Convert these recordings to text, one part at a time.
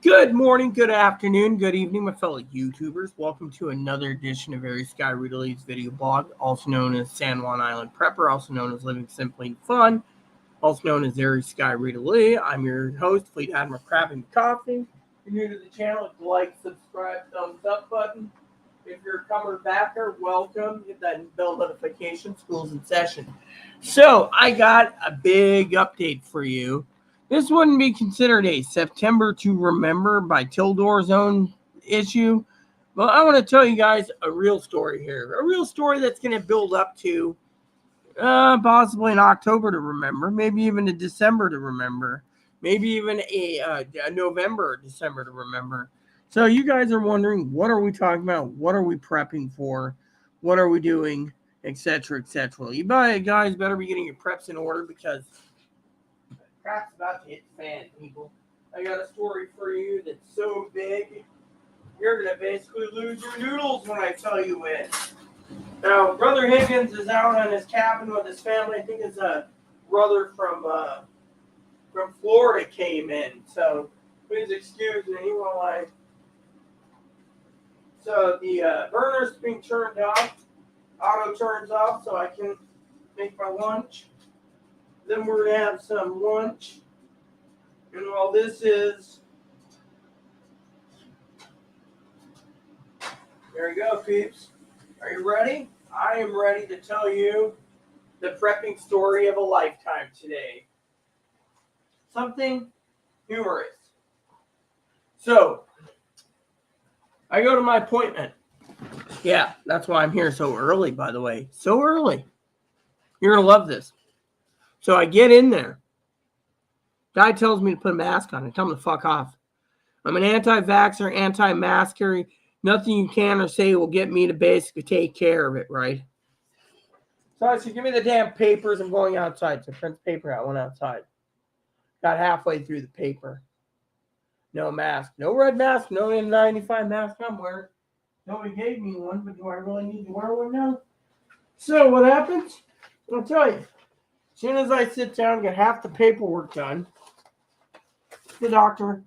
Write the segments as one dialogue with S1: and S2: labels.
S1: Good morning, good afternoon, good evening, my fellow YouTubers. Welcome to another edition of Airy Sky Rita Lee's video blog, also known as San Juan Island Prepper, also known as Living Simply and Fun, also known as Airy Sky Rita Lee. I'm your host, Fleet Admiral Crabbing Coffee. If you're new to the channel, hit the like, subscribe, thumbs up button. If you're a comer backer, welcome. Hit that bell notification. School's in session. So I got a big update for you. This wouldn't be considered a September to Remember by Tildor's own issue. But I want to tell you guys a real story here. A real story that's going to build up to possibly an October to remember. Maybe even a December to remember. Maybe even a November or December to remember. So you guys are wondering, what are we talking about? What are we prepping for? What are we doing? Etc., etc. You guys better be getting your preps in order because crap's about to hit the fan, people. I got a story for you that's so big, you're going to basically lose your noodles when I tell you it. Now, Brother Higgins is out on his cabin with his family. I think his brother from Florida came in. So, please excuse me while I... So, the burner's being turned off. Auto turns off so I can make my lunch. Then we're going to have some lunch. And while this is... There you go, peeps. Are you ready? I am ready to tell you the prepping story of a lifetime today. Something humorous. So, I go to my appointment. Yeah, that's why I'm here so early, by the way. So early. You're going to love this. So I get in there. Guy tells me to put a mask on. I tell him to fuck off. I'm an anti-vaxxer, anti-masker. Nothing you can or say will get me to basically take care of it, right? So I said, give me the damn papers. I'm going outside. So I print the paper out. Went outside. Got halfway through the paper. No mask. No red mask. No N95 mask I'm wearing. Nobody gave me one, but do I really need to wear one now? So what happens? I'll tell you. As soon as I sit down and get half the paperwork done, the doctor,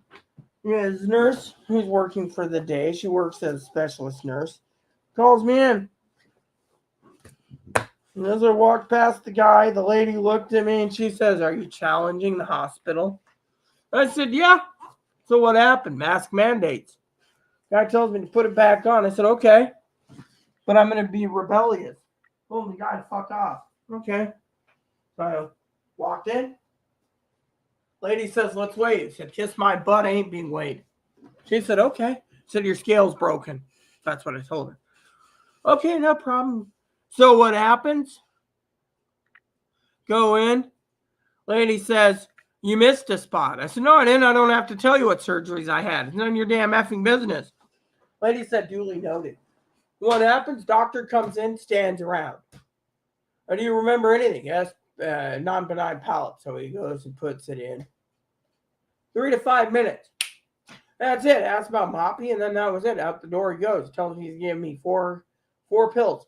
S1: his nurse who's working for the day, she works as a specialist nurse, calls me in. And as I walked past the guy, the lady looked at me and she says, "Are you challenging the hospital?" I said, "Yeah." So what happened? Mask mandates. Guy tells me to put it back on. I said, "Okay, but I'm going to be rebellious." Told the guy to fuck off. Okay. So I walked in. Lady says, "Let's wait." I said, "Kiss my butt, I ain't being weighed." She said, "Okay." I said, "Your scale's broken." That's what I told her. Okay, no problem. So what happens? Go in. Lady says, "You missed a spot." I said, "No, I didn't. I don't have to tell you what surgeries I had. It's none of your damn effing business." Lady said, "Duly noted." What happens? Doctor comes in, stands around. "Do you remember anything?" Yes. Non-benign palate. So he goes and puts it in. 3 to 5 minutes. That's it. Asked about Moppy, and then that was it. Out the door he goes. Tells me he's giving me four pills.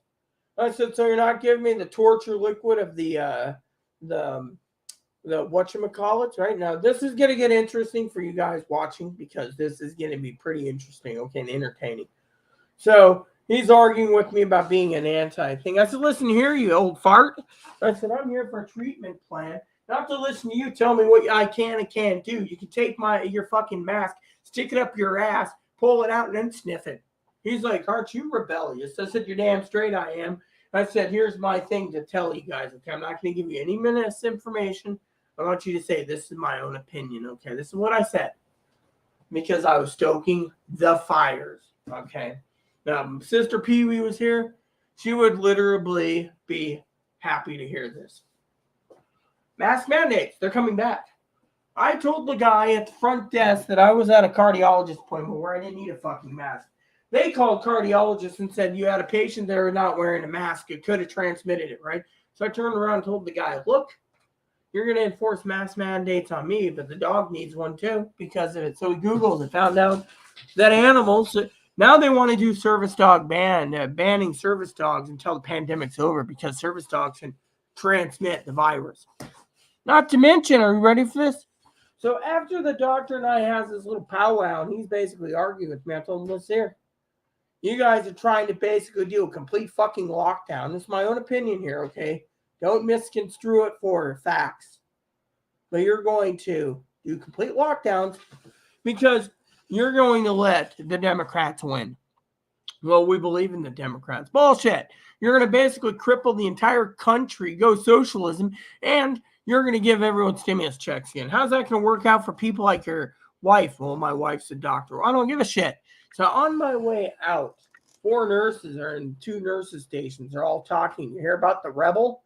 S1: I said, "So you're not giving me the torture liquid of the whatchamacallits, right?" Now, this is going to get interesting for you guys watching because this is going to be pretty interesting, okay, and entertaining. So he's arguing with me about being an anti-thing. I said, "Listen here, you old fart." I said, "I'm here for a treatment plan, not to listen to you tell me what I can and can't do. You can take your fucking mask, stick it up your ass, pull it out, and then sniff it." He's like, "Aren't you rebellious?" I said, "You're damn straight I am." I said, "Here's my thing to tell you guys, okay? I'm not going to give you any misinformation. I want you to say this is my own opinion, okay? This is what I said because I was stoking the fires, okay? Now, Sister Pee Wee was here. She would literally be happy to hear this. Mask mandates, they're coming back. I told the guy at the front desk that I was at a cardiologist appointment where I didn't need a fucking mask. They called cardiologists and said, "You had a patient there not wearing a mask. It could have transmitted it, right?" So I turned around and told the guy, "Look, you're going to enforce mask mandates on me, but the dog needs one too because of it." So we Googled and found out that animals, now they want to do service dog banning service dogs until the pandemic's over because service dogs can transmit the virus. Not to mention, are you ready for this? So after the doctor and I has this little powwow, and he's basically arguing with me, I told him, listen here. You guys are trying to basically do a complete fucking lockdown. This is my own opinion here, okay? Don't misconstrue it for facts. But you're going to do complete lockdowns because you're going to let the Democrats win. Well, we believe in the Democrats. Bullshit. You're going to basically cripple the entire country, go socialism, and you're going to give everyone stimulus checks again. How's that going to work out for people like your wife? Well, my wife's a doctor. Well, I don't give a shit. So on my way out, 4 nurses are in 2 nurses stations. They're all talking. You hear about the rebel?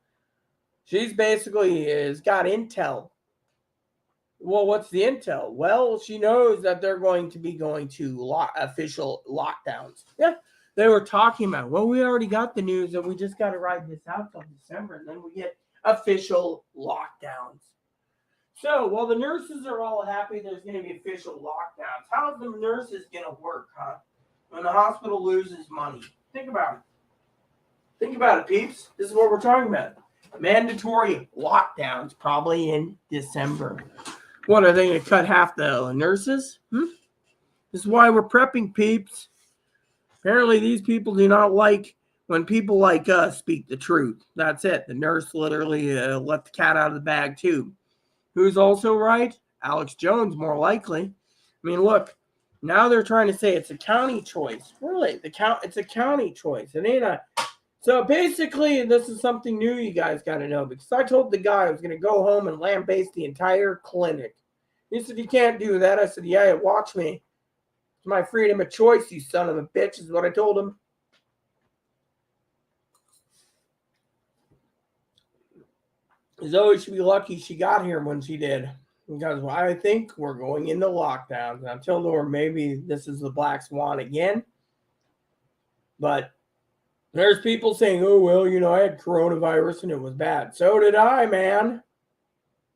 S1: She's basically got intel. Well, what's the intel? Well, she knows that they're going to be going to official lockdowns. Yeah, they were talking about, well, we already got the news that we just got to ride this out till December, and then we get official lockdowns. So, while the nurses are all happy there's going to be official lockdowns, how's the nurses going to work, huh? When the hospital loses money. Think about it. Think about it, peeps. This is what we're talking about. Mandatory lockdowns probably in December. What, are they going to cut half the nurses? This is why we're prepping, peeps. Apparently, these people do not like when people like us speak the truth. That's it. The nurse literally let the cat out of the bag, too. Who's also right? Alex Jones, more likely. I mean, look, now they're trying to say it's a county choice. Really? It's a county choice. It ain't a... So basically, this is something new you guys got to know, because I told the guy I was going to go home and lambaste the entire clinic. He said, you can't do that. I said, yeah, watch me. It's my freedom of choice, you son of a bitch, is what I told him. Zoe should be lucky she got here when she did. Because I think we're going into lockdowns. Until then, maybe this is the black swan again. But there's people saying, oh, well, I had coronavirus and it was bad. So did I, man.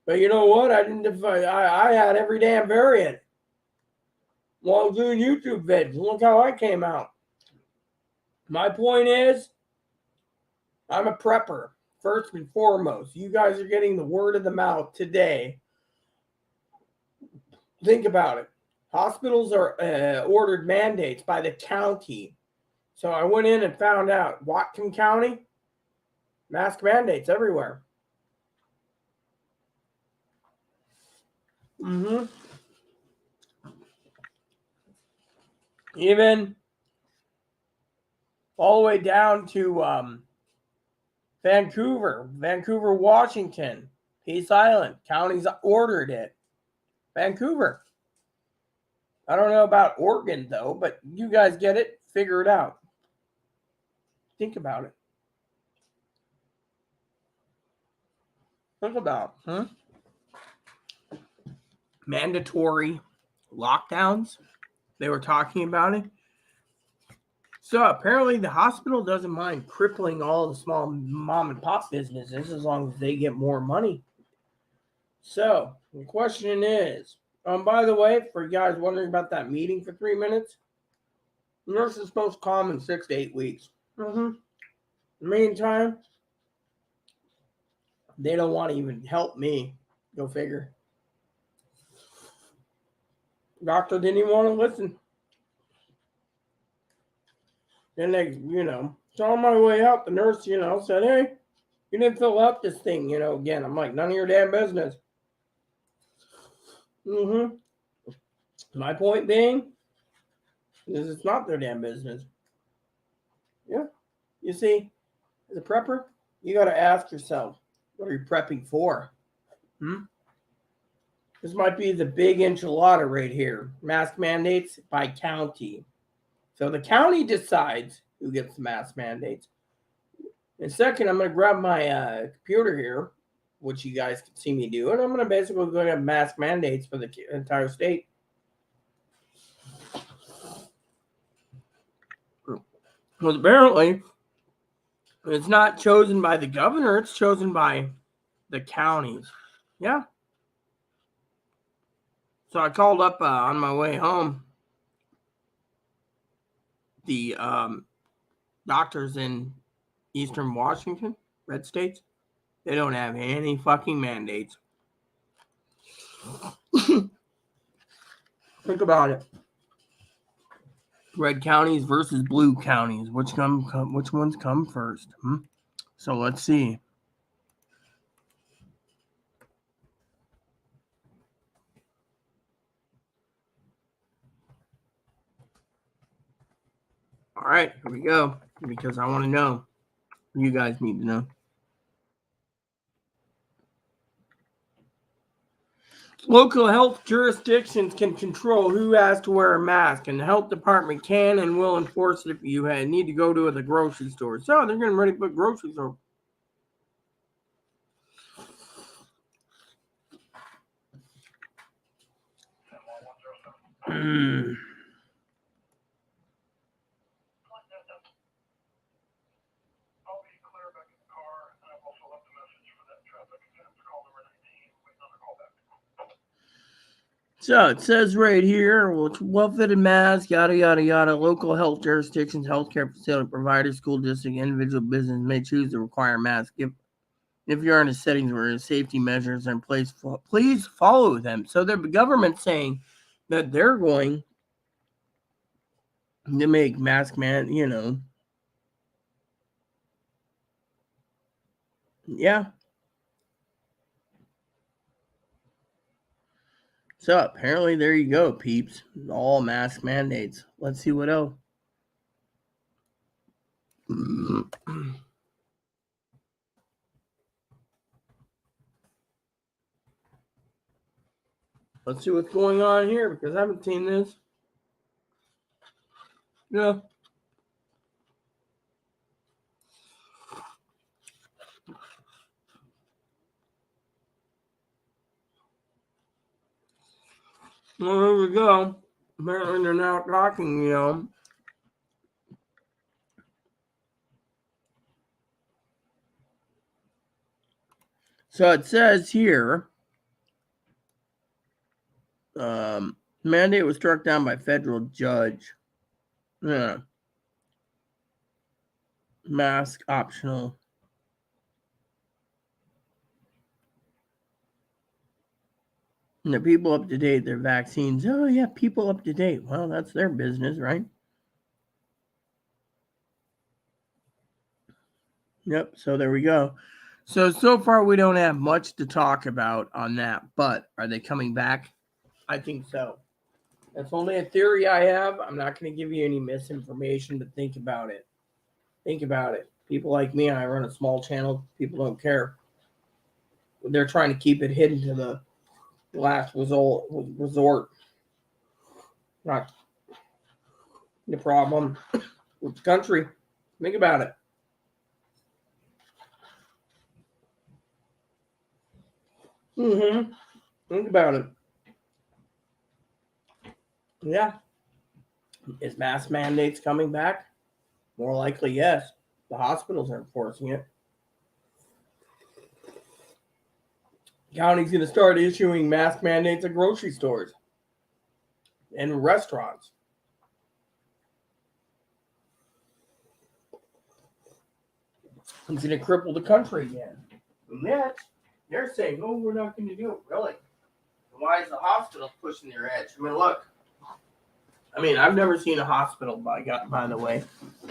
S1: But you know what? I had every damn variant. While I was doing YouTube vids. Look how I came out. My point is, I'm a prepper, first and foremost. You guys are getting the word of the mouth today. Think about it. Hospitals are ordered mandates by the county. So I went in and found out, Whatcom County, mask mandates everywhere. Even all the way down to Vancouver, Washington, Peace Island. Counties ordered it. Vancouver. I don't know about Oregon, though, but you guys get it. Figure it out. Think about it. Think about it. Mandatory lockdowns. They were talking about it. So apparently the hospital doesn't mind crippling all the small mom and pop businesses as long as they get more money. So the question is, by the way, for you guys wondering about that meeting for 3 minutes, the nurse is supposed to come in 6 to 8 weeks. In the meantime, they don't want to even help me. Go figure. Doctor didn't even want to listen. Then they, so on my way out, the nurse, said, hey, you didn't fill out this thing, again. I'm like, none of your damn business. My point being, is it's not their damn business. Yeah. You see, as a prepper, you got to ask yourself, what are you prepping for? This might be the big enchilada right here. Mask mandates by county. So the county decides who gets the mask mandates. In a second, I'm going to grab my computer here, which you guys can see me do, and I'm going to basically go have mask mandates for the entire state. Well, apparently, it's not chosen by the governor. It's chosen by the counties. Yeah. So I called up on my way home the doctors in Eastern Washington, red states. They don't have any fucking mandates. Think about it. Red counties versus blue counties. Which ones come first? So let's see. All right, here we go. Because I want to know. You guys need to know. Local health jurisdictions can control who has to wear a mask, and the health department can and will enforce it if you need to go to the grocery store. So they're getting ready to put groceries over. So it says right here, well-fitted mask, yada, yada, yada. Local health jurisdictions, healthcare facility providers, school district, individual business may choose to require masks. If you're in a setting where safety measures are in place, please follow them. So the government's saying that they're going to make mask yeah. So apparently there you go, peeps. All mask mandates. Let's see what else. Let's see what's going on here because I haven't seen this. Yeah. Well, there we go. Apparently they're now talking. So it says here, mandate was struck down by federal judge. Yeah. Mask optional. And the people up to date, their vaccines. Oh, yeah, people up to date. Well, that's their business, right? Yep, so there we go. So far we don't have much to talk about on that, but are they coming back? I think so. That's only a theory I have. I'm not going to give you any misinformation, but think about it. Think about it. People like me, I run a small channel. People don't care. They're trying to keep it hidden to the last resort. Not the problem with the country. Think about it. Think about it. Yeah. Is mask mandates coming back? More likely, yes. The hospitals are enforcing it. County's going to start issuing mask mandates at grocery stores and restaurants. It's going to cripple the country again. And yet, they're saying, oh, we're not going to do it. Really? Why is the hospital pushing their edge? I mean, look. I've never seen a hospital, by the way,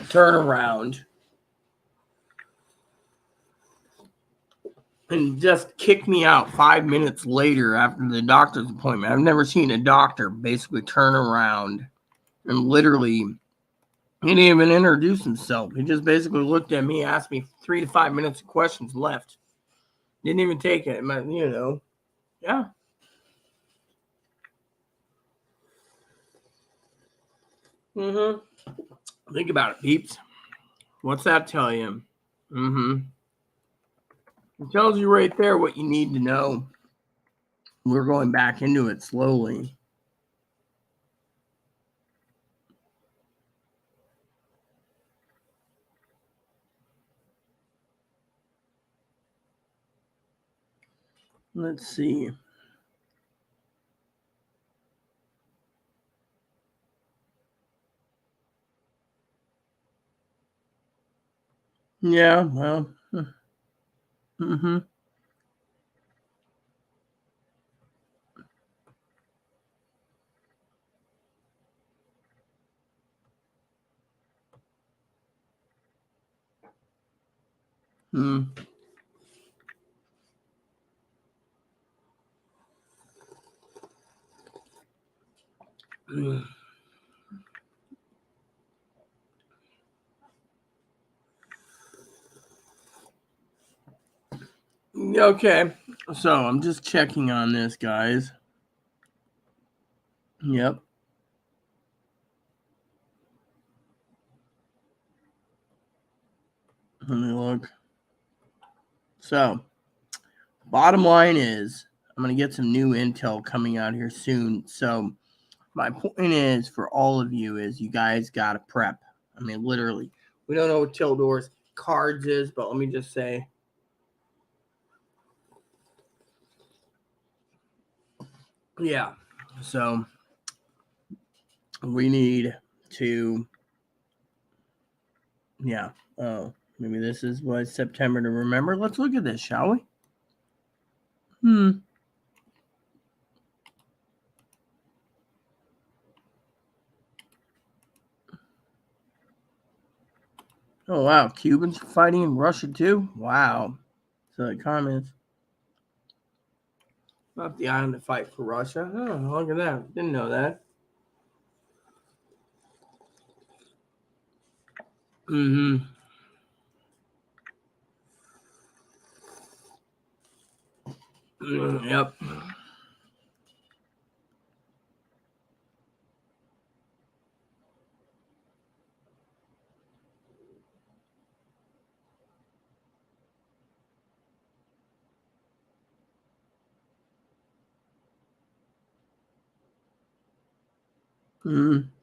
S1: turn around and just kick me out 5 minutes later after the doctor's appointment. I've never seen a doctor basically turn around and literally, he didn't even introduce himself. He just basically looked at me, asked me 3 to 5 minutes of questions, left. Didn't even take it. Yeah. Think about it, peeps. What's that tell you? It tells you right there what you need to know. We're going back into it slowly. Let's see. Yeah, well. Okay, so I'm just checking on this, guys. Yep. Let me look. So, bottom line is, I'm going to get some new intel coming out here soon. So, my point is for all of you is you guys got to prep. I mean, literally. We don't know what Tildor's cards is, but let me just say. Yeah. So, we need to. Yeah. Oh, maybe this is what September to remember. Let's look at this, shall we? Oh, wow. Cubans fighting in Russia, too? Wow. So the comments. Left the island to fight for Russia. Oh, look at that. Didn't know that. Yep.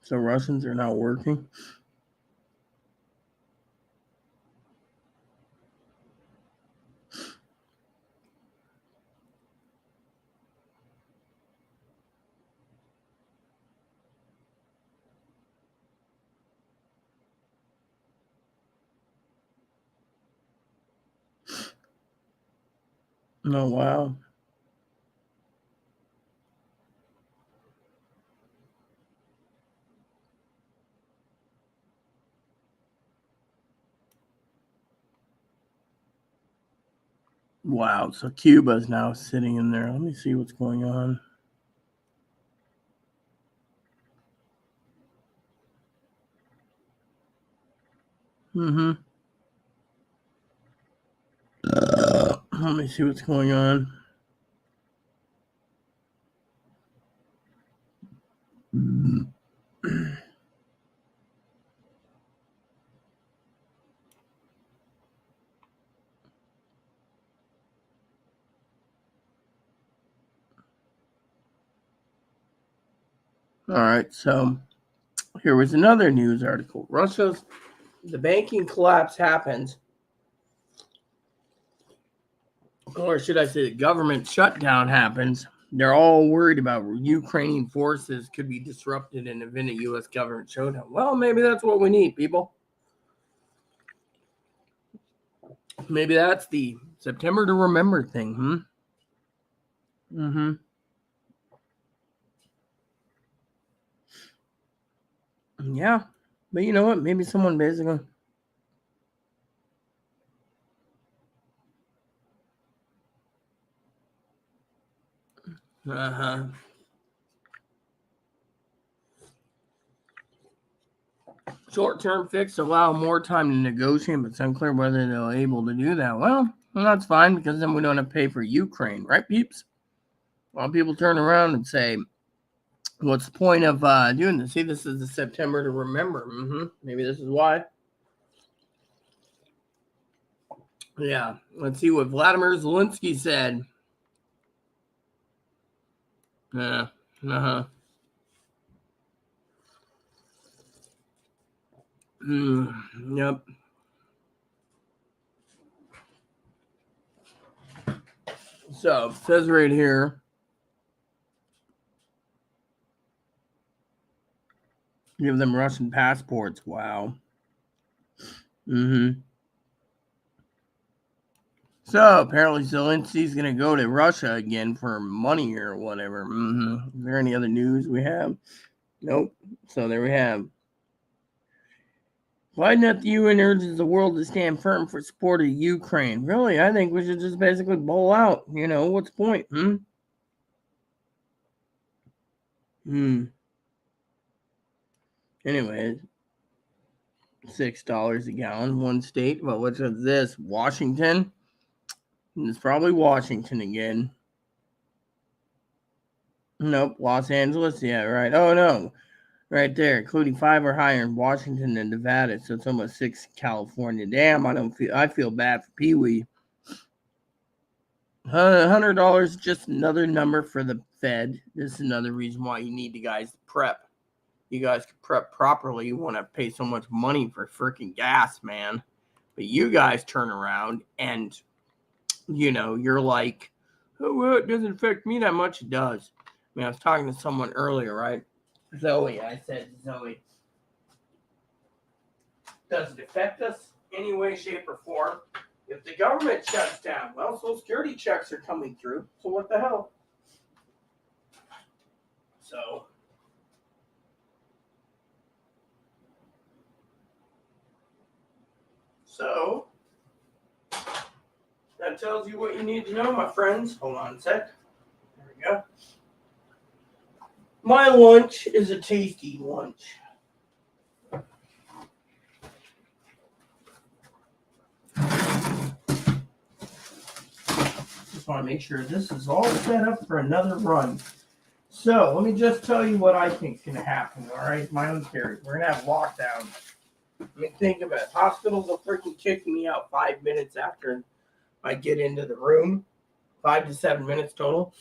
S1: So Russians are not working? Oh, wow. Wow. So Cuba's now sitting in there. Let me see what's going on. Let me see what's going on. All right. So here was another news article. The banking collapse happens, or should I say the government shutdown happens. They're all worried about Ukrainian forces could be disrupted in the event of U.S. government shutdown. Well, maybe that's what we need, people. Maybe that's the September to remember thing, Yeah. But you know what? Maybe someone basically. Short-term fix allow more time to negotiate, but it's unclear whether they're able to do that. Well, that's fine because then we don't have to pay for Ukraine, right, peeps? A lot of people turn around and say, "What's the point of doing this?" See, this is the September to remember. Maybe this is why. Yeah. Let's see what Vladimir Zelensky said. Yeah. Yep. So it says right here. Give them Russian passports. Wow. So apparently Zelensky's going to go to Russia again for money or whatever. Is there any other news we have? Nope. So there we have. Biden at the UN urges the world to stand firm for support of Ukraine. Really, I think we should just basically bowl out. What's the point? Anyway, $6 a gallon, one state. Well, what's this? Washington? It's probably Washington again. Nope, Los Angeles. Yeah, right. Oh no, right there, including 5 or higher in Washington and Nevada. So it's almost 6 in California. Damn, I feel bad for Pee Wee. $100 is just another number for the Fed. This is another reason why you need you guys to prep. You guys can prep properly. You want to pay so much money for freaking gas, man. But you guys turn around and, you're like, oh, well, it doesn't affect me that much. It does. I mean, I was talking to someone earlier, right? Zoe, I said, Zoe, does it affect us any way, shape, or form? If the government shuts down, well, Social Security checks are coming through. So what the hell? So that tells you what you need to know, my friends. Hold on a sec. There we go. My lunch is a tasty lunch. Just want to make sure this is all set up for another run. So let me just tell you what I think is going to happen. All right, my own theory. We're going to have lockdown. I mean, think of it. Hospitals will freaking kick me out 5 minutes after I get into the room. 5 to 7 minutes total.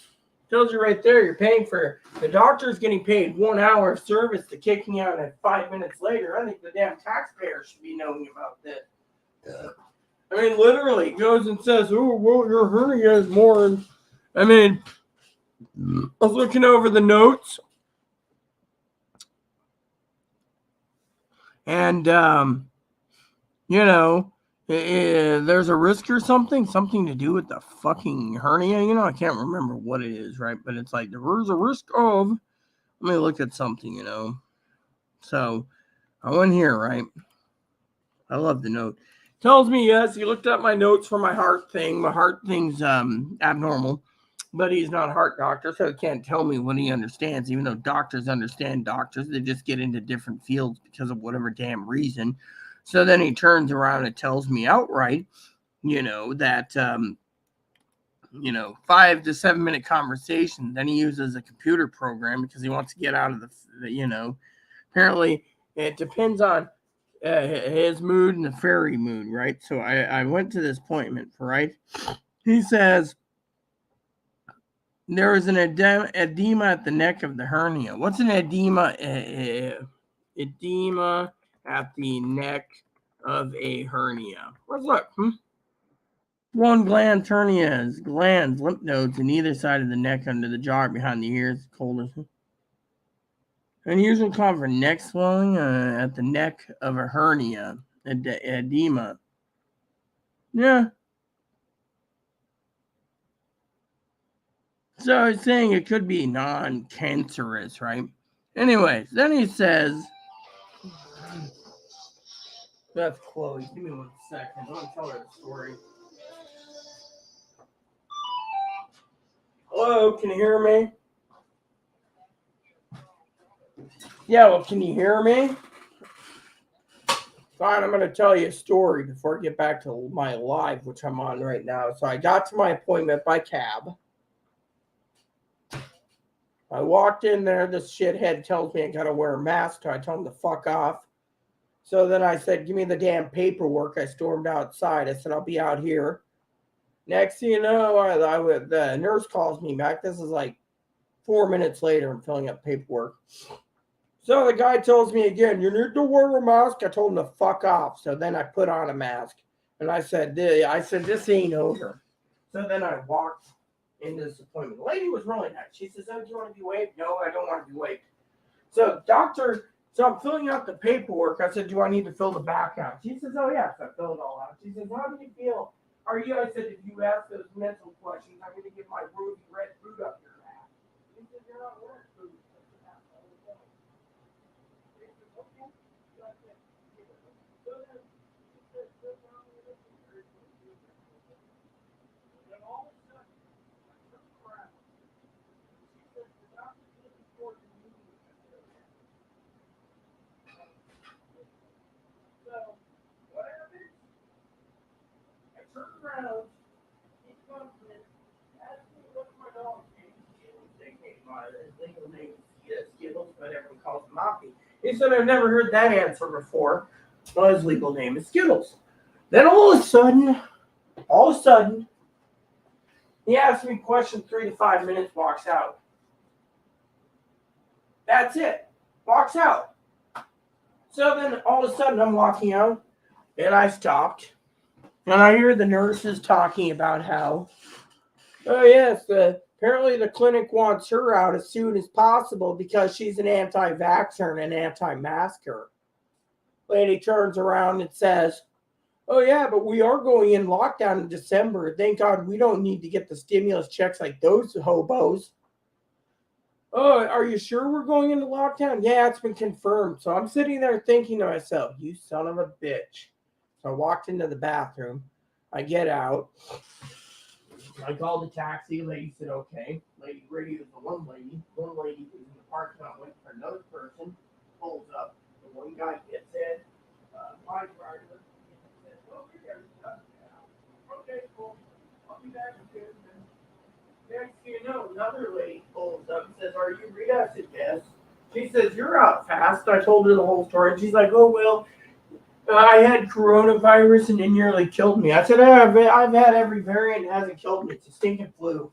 S1: Tells you right there, you're paying for the doctor's getting paid 1 hour of service to kicking out at 5 minutes later. I think the damn taxpayer should be knowing about this. I mean, literally goes and says, "Oh, well, your hernia is more." I mean, I was looking over the notes, and there's a risk or something to do with the fucking hernia. I can't remember what it is, right? But it's like there's a risk of. Let me look at something, So I went here, right? I love the note. Tells me, yes, he looked up my notes for my heart thing. My heart thing's abnormal, but he's not a heart doctor, so he can't tell me what he understands, even though doctors understand doctors. They just get into different fields because of whatever damn reason. So then he turns around and tells me outright, that 5 to 7 minute conversation. Then he uses a computer program because he wants to get out of the apparently it depends on his mood and the fairy mood, right? So I went to this appointment, right? He says there is an edema at the neck of the hernia. What's an edema? Edema at the neck of a hernia. Let's look. One gland hernia is glands, lymph nodes in either side of the neck under the jaw behind the ears, cold. Unusual cause for neck swelling at the neck of a hernia, edema. Yeah. So he's saying it could be non-cancerous, right? Anyways, then he says, that's Chloe. Give me 1 second. I want to tell her the story. Hello, can you hear me? Yeah, well, can you hear me? Fine, I'm going to tell you a story before I get back to my live, which I'm on right now. So I got to my appointment by cab. I walked in there. This shithead tells me I got to wear a mask. So I told him to fuck off. So then I said, give me the damn paperwork. I stormed outside. I said, I'll be out here. Next thing you know, the nurse calls me back. This is like 4 minutes later. I'm filling up paperwork. So the guy tells me again, you need to wear a mask. I told him to fuck off. So then I put on a mask. And I said, this ain't over. So then I walked into this appointment. The lady was really nice. She says, oh, do you want to be waived? No, I don't want to be waived. So I'm filling out the paperwork. I said, do I need to fill the back out? She says, oh, yes, I filled it all out. She says, how do you feel? I said, if you ask those mental questions, I'm going to get my ruby red food up your ass. She said, you're not wearing food. Legal name is Skittles, but everyone calls him Moppy. He said, I've never heard that answer before. Well, his legal name is Skittles. Then all of a sudden, he asks me questions 3 to 5 minutes, walks out. That's it. Walks out. So then all of a sudden I'm walking out and I stopped. And I hear the nurses talking about how, oh yes, apparently the clinic wants her out as soon as possible because she's an anti-vaxxer and an anti-masker. Lady turns around and says, oh yeah, but we are going in lockdown in December. Thank God we don't need to get the stimulus checks like those hobos. Oh, are you sure we're going into lockdown? Yeah, it's been confirmed. So I'm sitting there thinking to myself, you son of a bitch. So I walked into the bathroom. I get out. I called the taxi. Lady said, okay. Lady Rita was the one lady. One lady who's in the parking lot waiting for another person. Pulls up. The one guy gets in. My driver says, oh, you're there. Okay, cool. I'll be back in 2 minutes. Next thing you know, another lady pulls up and says, are you Rita? I said, yes. She says, you're out fast. I told her the whole story. And she's like, oh, well, I had coronavirus and it nearly killed me. I said, I've had every variant. It hasn't killed me. It's a stinking flu.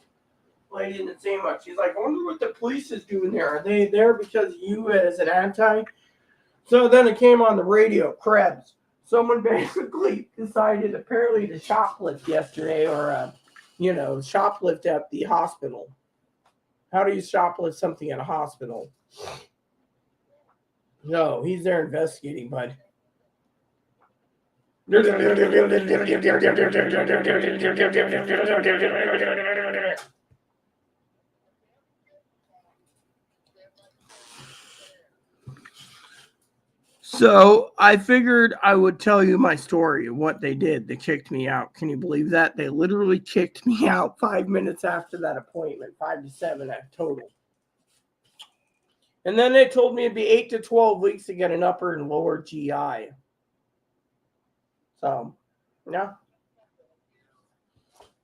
S1: Lady didn't say much. She's like, I wonder what the police is doing there. Are they there because you as an anti? So then it came on the radio, Krebs. Someone basically decided apparently to shoplift yesterday or shoplift at the hospital. How do you shoplift something at a hospital? No, he's there investigating, bud. So I figured I would tell you my story of what they did. They kicked me out. Can you believe that? They literally kicked me out 5 minutes after that appointment, 5 to 7 at total. And then they told me it'd be 8 to 12 weeks to get an upper and lower GI. So, yeah.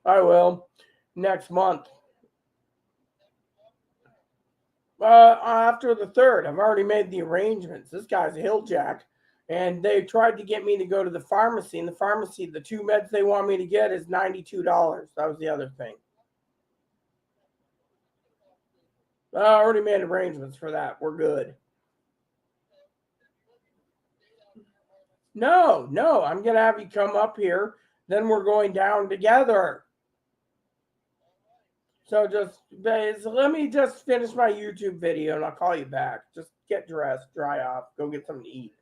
S1: I will. Next month. After the 3rd. I've already made the arrangements. This guy's a hilljack. And they tried to get me to go to the pharmacy. And the pharmacy, the 2 meds they want me to get is $92. That was the other thing. I already made arrangements for that. We're good. No. I'm going to have you come up here. Then we're going down together. So let me just finish my YouTube video and I'll call you back. Just get dressed, dry off, go get something to eat.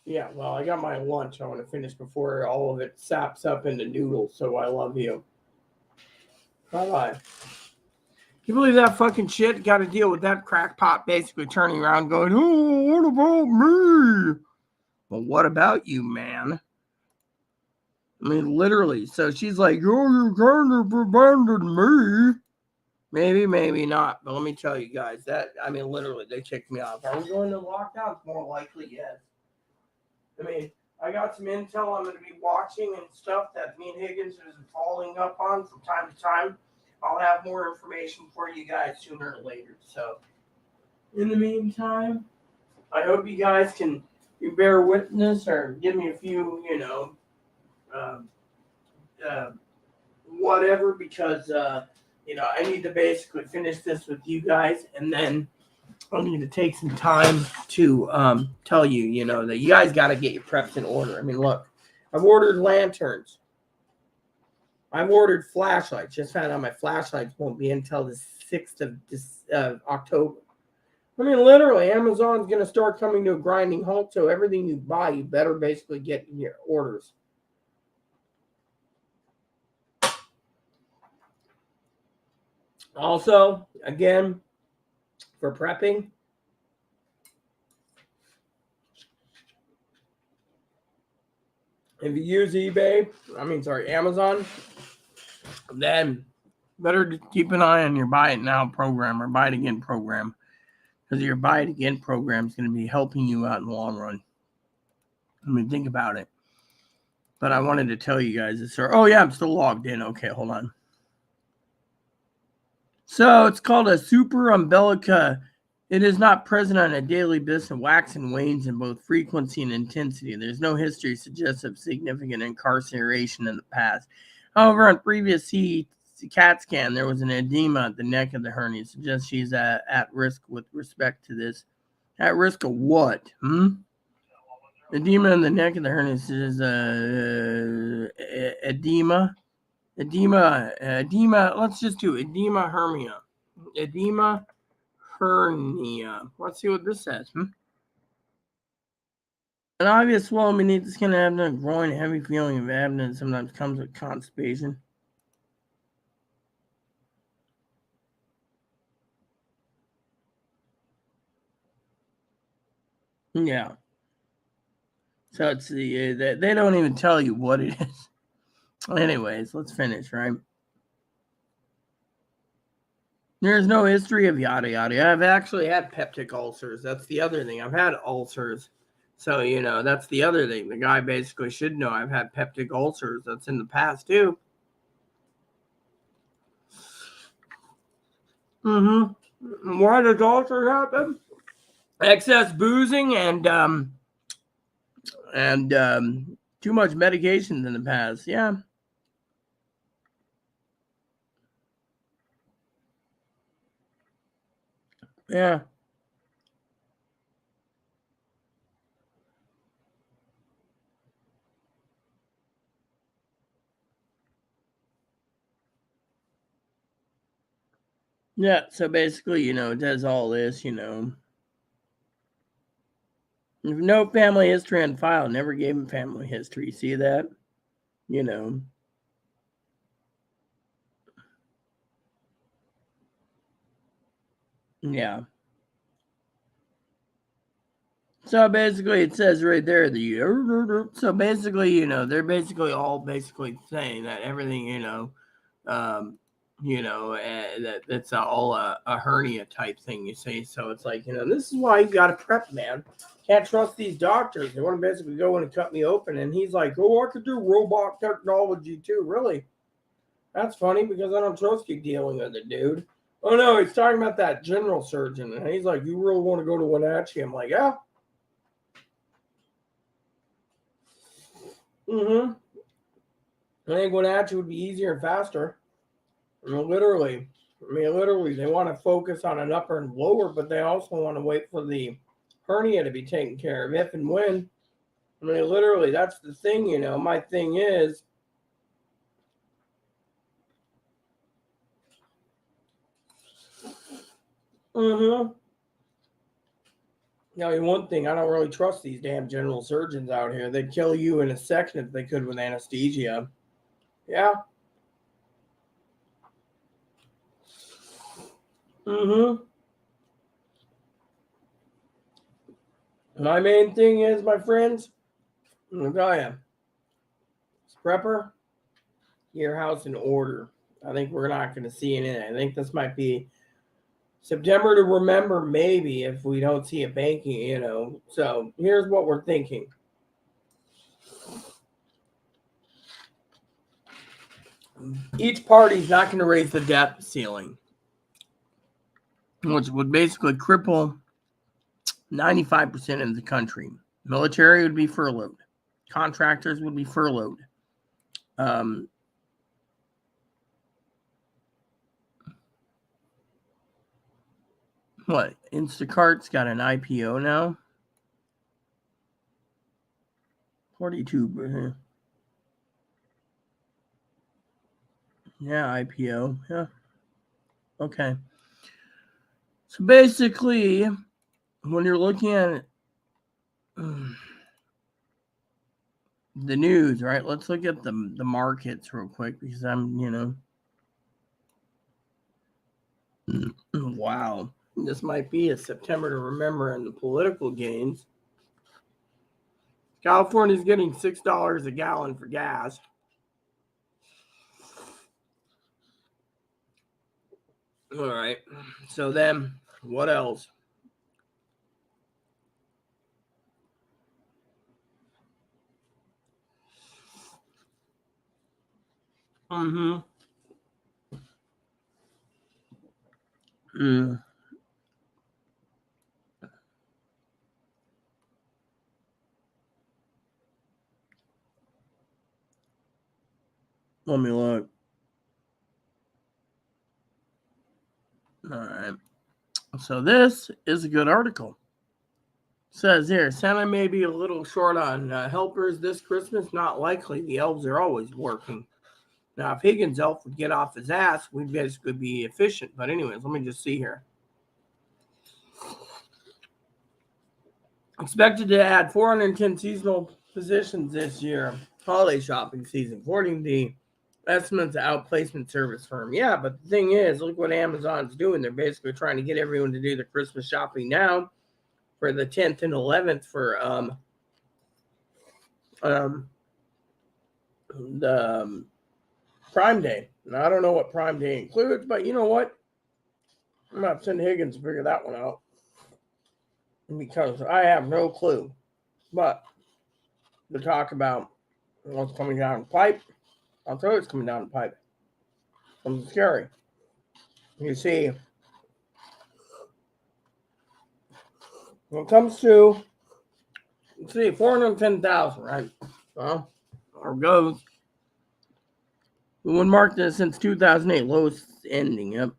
S1: Yeah, well, I got my lunch. I want to finish before all of it saps up into noodles. So I love you. Bye-bye. You believe that fucking shit? Got to deal with that crackpot basically turning around going, oh, what about me? Well, what about you, man? I mean, literally. So she's like, oh, you kind of abandoned me. Maybe not. But let me tell you guys literally, they kicked me off. Are we going to lockdown? More likely, yes. I mean, I got some intel I'm going to be watching and stuff that me and Higgins is following up on from time to time. I'll have more information for you guys sooner or later. So, in the meantime, I hope you guys can bear witness or give me a few, whatever, because, I need to basically finish this with you guys, and then I need to take some time to tell you, that you guys got to get your preps in order. I mean, look, I've ordered lanterns. I've ordered flashlights. Just found out my flashlights won't be until the 6th of October. I mean, literally, Amazon's going to start coming to a grinding halt, so everything you buy, you better basically get in your orders. Also, again, for prepping, If you use Amazon, then better keep an eye on your buy it now program or buy it again program, because your buy it again program is going to be helping you out in the long run. I mean, think about it. But I wanted to tell you guys this. Oh yeah, I'm still logged in. Okay, hold on. So it's called a super umbilica. It is not present on a daily basis and wax and wanes in both frequency and intensity. There's no history suggests of significant incarceration in the past. However, on previous CAT scan, there was an edema at the neck of the hernia. Suggests she's at risk with respect to this. At risk of what? Edema in the neck of the hernia is edema. Edema. Let's just do edema hernia. Edema hernia. Let's see what this says. An obvious swelling beneath the skin, abdomen, groin, heavy feeling of abdomen sometimes comes with constipation. Yeah. So it's they don't even tell you what it is. Anyways, let's finish, right? There's no history of yada yada. I've actually had peptic ulcers. That's the other thing. I've had ulcers. So, that's the other thing. The guy basically should know I've had peptic ulcers. That's in the past, too. Why does ulcers happen? Excess boozing and too much medications in the past. Yeah. Yeah. Yeah. So basically, it does all this, No family history on file. Never gave him family history. See that? Yeah. So basically, it says right there so basically, they're basically all basically saying that everything, that's all a hernia type thing. You see, so it's like, this is why you got to prep, man. Can't trust these doctors. They want to basically go in and cut me open, and he's like, "Oh, I could do robot technology too." Really? That's funny because I don't trust you dealing with it, dude. Oh no, he's talking about that general surgeon, and he's like, "You really want to go to Wenatchee?" I'm like, "Yeah." I think Wenatchee would be easier and faster. Literally, they want to focus on an upper and lower, but they also want to wait for the hernia to be taken care of if and when. Literally, that's the thing, My thing is, one thing, I don't really trust these damn general surgeons out here. They'd kill you in a second if they could with anesthesia. Yeah. My main thing is, my friends, I'll tell you, prepper, your house in order. I think we're not going to see it in it. I think this might be September to remember, maybe, if we don't see a banking, So here's what we're thinking. Each party's not going to raise the debt ceiling, which would basically cripple 95% of the country. Military would be furloughed. Contractors would be furloughed. What? Instacart's got an IPO now? 42. Yeah, IPO. Yeah. Okay. So basically, when you're looking at the news, right? Let's look at the markets real quick because I'm, wow. This might be a September to remember in the political gains. California's getting $6 a gallon for gas. All right. So then, what else? Mm-hmm. Let me look. All right. So this is a good article. It says here, Santa may be a little short on helpers this Christmas. Not likely. The elves are always working. Now, if Higgins' elf would get off his ass, we'd basically be efficient. But anyways, let me just see here. Expected to add 410 seasonal positions this year, holiday shopping season, according to the estimates of outplacement service firm. Yeah, but the thing is, look what Amazon's doing. They're basically trying to get everyone to do the Christmas shopping now for the 10th and 11th for the Prime Day. Now, I don't know what Prime Day includes, but you know what? I'm going to send Higgins to figure that one out because I have no clue. But to talk about what's coming down the pipe, I'll tell you what's coming down the pipe. Something scary. You see, when it comes to, let's see, 410,000, right? Well, or goes. We would mark this since 2008, lowest ending. Yep.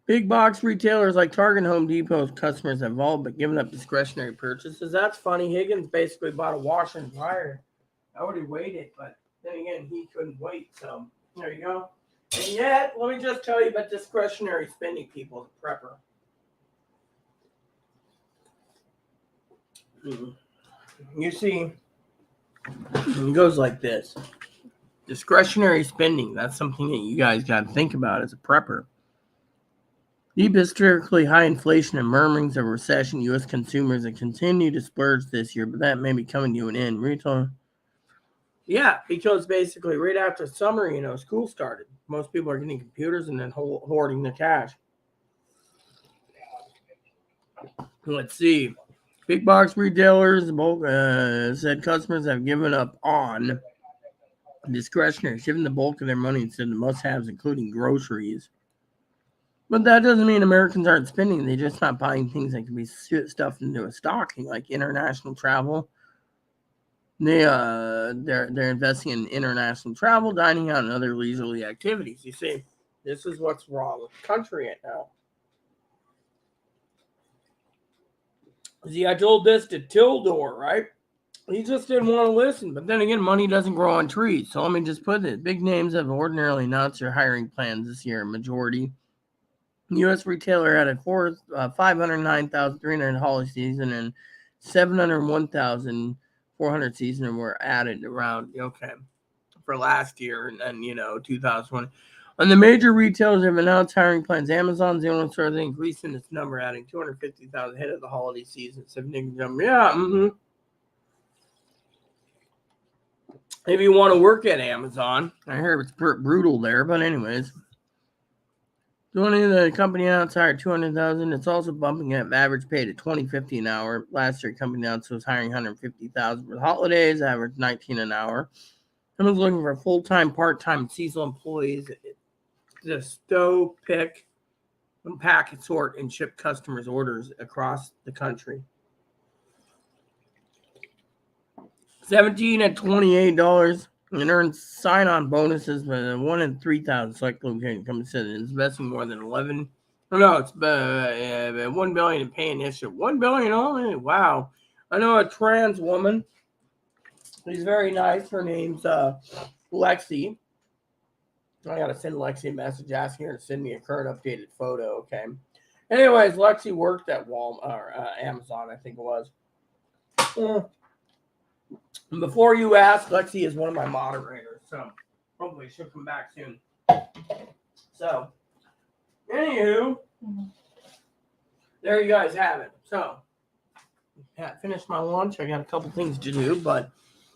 S1: Big box retailers like Target and Home Depot's customers have all but given up discretionary purchases. That's funny. Higgins basically bought a washer and dryer. I already waited, but then again, he couldn't wait. So there you go. And yet, let me just tell you about discretionary spending, people, as a prepper. You see, it goes like this. Discretionary spending, that's something that you guys got to think about as a prepper. Deep historically high inflation and murmurings of recession, U.S. consumers have continued to splurge this year, but that may be coming to an end. Rita? Yeah, because basically right after summer, school started. Most people are getting computers and then hoarding the cash. Let's see. Big box retailers said customers have given up on discretionary, shifting the bulk of their money instead of must-haves, including groceries. But that doesn't mean Americans aren't spending. They're just not buying things that can be stuffed into a stocking, like international travel. They're investing in international travel, dining out, and other leisurely activities. You see, this is what's wrong with the country right now. See, I told this to Tildor, right? He just didn't want to listen. But then again, money doesn't grow on trees. So let me just put it. Big names have ordinarily announced their hiring plans this year. Majority. U.S. retailer added 509,300 holiday season and 701,400 season were added around, for last year and 2020. And the major retailers have announced hiring plans. Amazon's the only store that increased in its number, adding 250,000 ahead of the holiday season. Yeah, If you want to work at Amazon, I hear it's brutal there, but anyways. The company announced hired 200,000. It's also bumping up average pay to $20.50 an hour. Last year, company announced it was hiring 150,000 for the holidays, average $19 an hour. Someone's looking for full-time, part-time, seasonal employees to stow, pick, unpack, and sort, and ship customers' orders across the country. $17 at $28 and earn sign-on bonuses, but 1 in 3,000 select location companies said it's investing more than 11. No, it's $1 billion in pay initiative. $1 billion only. Wow. I know a trans woman. She's very nice. Her name's Lexi. I gotta send Lexi a message asking her to send me a current updated photo. Okay. Anyways, Lexi worked at Walmart or Amazon, I think it was. Before you ask, Lexi is one of my moderators, so hopefully she'll come back soon. So, anywho, there you guys have it. So, finished my lunch. I got a couple things to do, but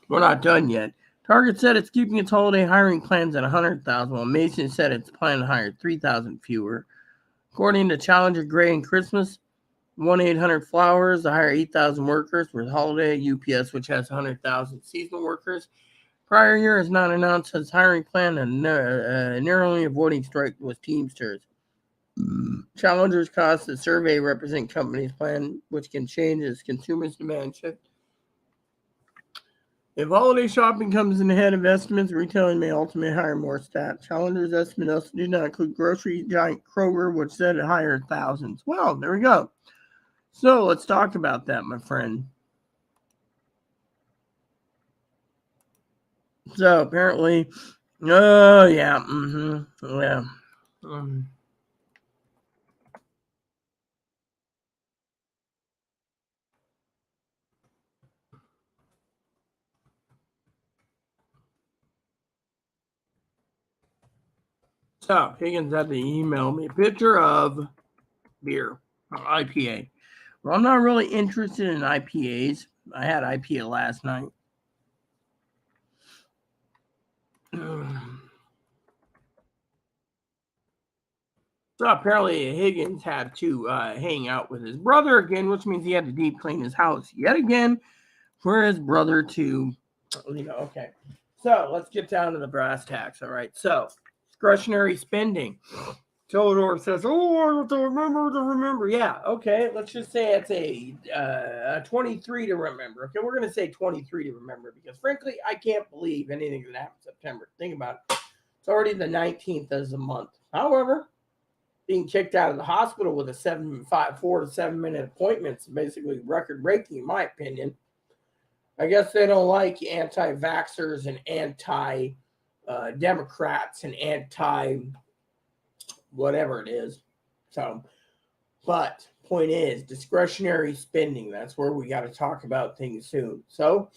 S1: we're not done yet. Target said it's keeping its holiday hiring plans at 100,000, while Mason said it's planning to hire 3,000 fewer. According to Challenger Gray and Christmas, 1-800-Flowers to hire 8,000 workers for holiday. UPS, which has 100,000 seasonal workers. Prior year has not announced its hiring plan and narrowly avoiding strike with Teamsters. Challengers costs the survey represent companies' plan, which can change as consumers' demand shift. If holiday shopping comes in ahead of estimates, retailers may ultimately hire more staff. Challengers' estimates also do not include grocery giant Kroger, which said it hired thousands. Well, there we go. So let's talk about that, my friend. So apparently, oh yeah, yeah. So Higgins had to email me a picture of beer, IPA. Well, I'm not really interested in IPAs. I had IPA last night. So apparently Higgins had to hang out with his brother again, which means he had to deep clean his house yet again for his brother to, okay. So let's get down to the brass tacks. All right. So discretionary spending. Teledor says, "Oh, I have to remember." Yeah, okay. Let's just say it's a 23 to remember. Okay, we're gonna say 23 to remember because, frankly, I can't believe anything that happened in September. Think about it. It's already the 19th of the month. However, being kicked out of the hospital with a 4 to 7 minute appointment is basically record breaking, in my opinion. I guess they don't like anti-vaxxers and anti-Democrats and anti-whatever it is. So, but point is, discretionary spending. That's where we got to talk about things soon. So,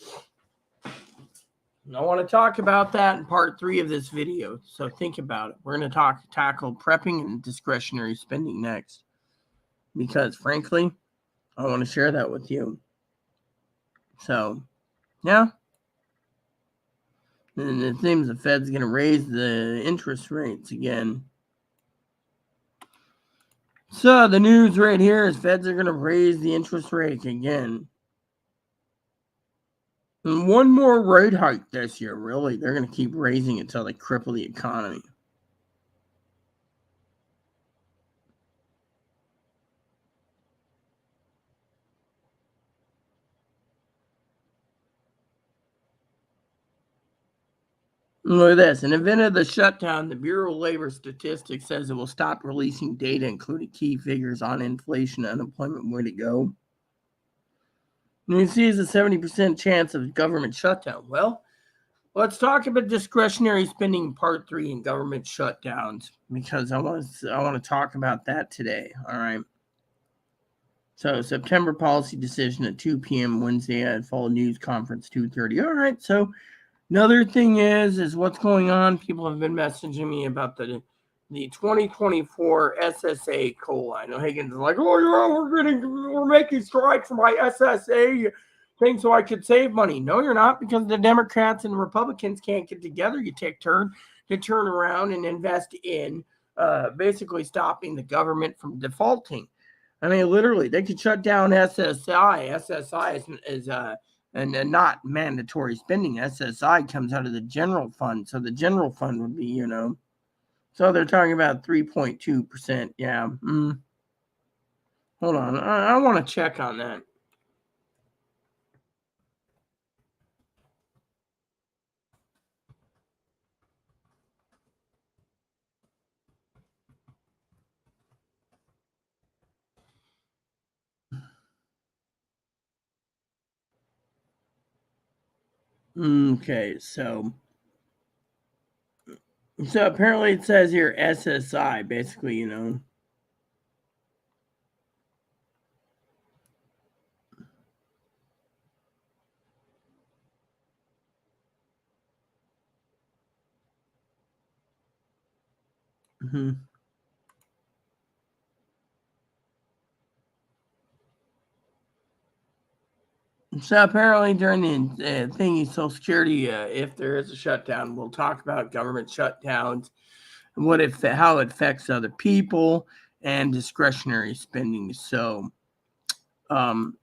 S1: I want to talk about that in part 3 of this video. So think about it. We're going to tackle prepping and discretionary spending next. Because frankly, I want to share that with you. So, yeah. And it seems the Fed's going to raise the interest rates again. So the news right here is Feds are going to raise the interest rate again. And one more rate hike this year, really. They're going to keep raising it until they cripple the economy. Look at this. In the event of the shutdown, the Bureau of Labor Statistics says it will stop releasing data, including key figures on inflation and unemployment. Way to go. And you see, it's a 70% chance of government shutdown. Well, let's talk about discretionary spending part 3 and government shutdowns because I want to talk about that today. All right. So September policy decision at 2 p.m. Wednesday at fall news conference 2:30. All right. So another thing is what's going on. People have been messaging me about the 2024 SSA COLA. I know Higgins is like, oh yeah, we're making strides for my SSA thing so I could save money. No, you're not, because the Democrats and Republicans can't get together. You take turn to turn around and invest in basically stopping the government from defaulting. I mean, literally, they could shut down SSI. SSI is and not mandatory spending. SSI comes out of the general fund, so the general fund would be, So they're talking about 3.2%. Yeah. Hold on, I want to check on that. Okay, so apparently it says here SSI, basically, So apparently during the thingy Social Security, if there is a shutdown, we'll talk about government shutdowns and how it affects other people and discretionary spending. So um,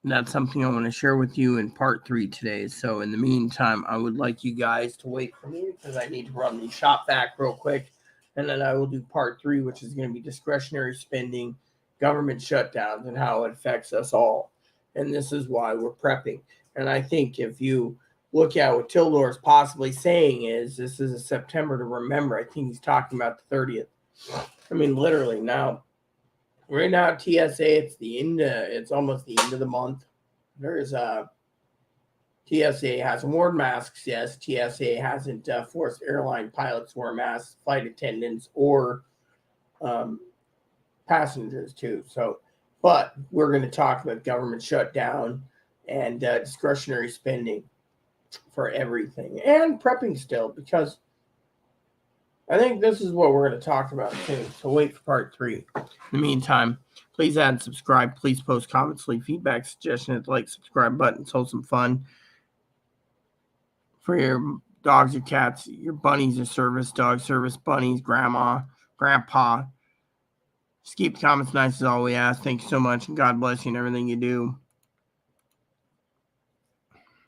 S1: that's something I want to share with you in part 3 today. So in the meantime, I would like you guys to wait for me because I need to run the shop vac real quick. And then I will do part 3, which is going to be discretionary spending, government shutdowns, and how it affects us all. And this is why we're prepping. And I think if you look at what Tildor is possibly saying is this is a September to remember. I think he's talking about the 30th. I mean, literally now. Right now, TSA, it's almost the end of the month. There's TSA hasn't worn masks. Yes, TSA hasn't forced airline pilots to wear masks, flight attendants, or passengers too. So, but we're going to talk about government shutdown and discretionary spending for everything and prepping still because I think this is what we're going to talk about too. So wait for part 3. In the meantime, please add and subscribe. Please post comments, leave feedback, suggestions, like, subscribe button. So some fun for your dogs or cats, your bunnies or service dogs, service bunnies, grandma, grandpa. Just keep the comments nice as all we ask. Thank you so much, and God bless you in everything you do.